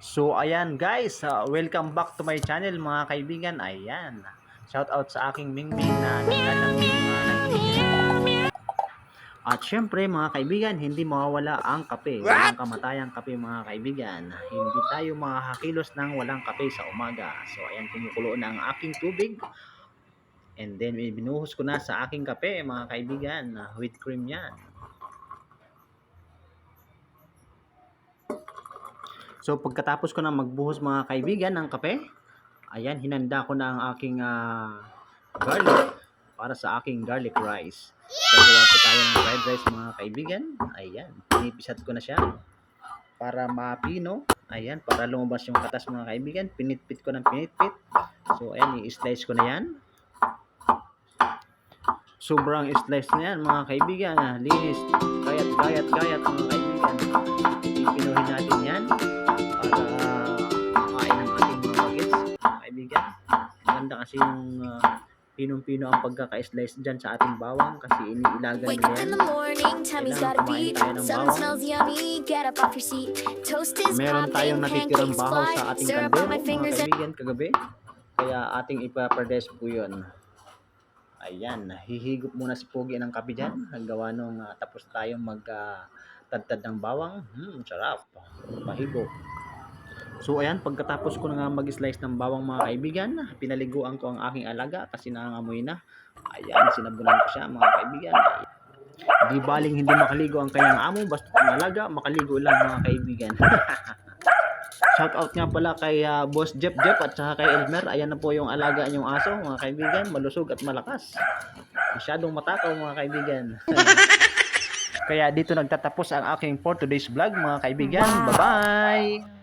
So ayan guys, welcome back to my channel mga kaibigan. Ayan. Shout out sa aking Mingming na naglalambing mga kaibigan. At syempre mga kaibigan, hindi mawawala ang kape. Walang kamatayang kape mga kaibigan. Hindi tayo makakakilos ng walang kape sa umaga. So ayan, kumukulo na ang aking tubig. And then binuhos ko na sa aking kape mga kaibigan. With cream yan. So pagkatapos ko na magbuhos mga kaibigan ng kape, ayan, hinanda ko na ang aking garlic para sa aking garlic rice. Gagawa po tayo ng fried rice mga kaibigan. Ayan, pinipisat ko na siya para mapino. Ayan, para lumabas yung katas mga kaibigan. Pinitpit ko ng pinitpit. So ayan, i-slice ko na yan. Sobrang slice na yan mga kaibigan. Linis, kayat mga kaibigan. Ipinuhin natin yan para makain ng ating mga bagets mga kaibigan. Maganda kasi yung pinong-pino ang pagkaka-slice dyan sa ating bawang kasi iniilagan nila yan. Kailangan kumain tayo ng bawang. Meron tayong natitirang bahaw sa ating kaldero mga kaibigan kagabi, kaya ating ipapardes po yun. Ayan, hihigop muna si Pogi ng kape dyan. Nagawa nung tapos tayong magtadtad ng bawang. Sarap. Pahigop. So ayan, pagkatapos ko na nga mag-slice ng bawang mga kaibigan, pinaliguan ko ang aking alaga kasi nangangamoy na. Ayan, sinabunan ko siya mga kaibigan. Di baling hindi makaligo ang kanyang amo, basta ang alaga, makaligo lang mga kaibigan. Shout out nga pala kay Boss Jeff at saka kay Elmer. Ayan na po yung alaga niyong aso mga kaibigan, malusog at malakas. Masyadong matakaw mga kaibigan. Kaya dito nagtatapos ang aking for today's vlog mga kaibigan. Bye bye!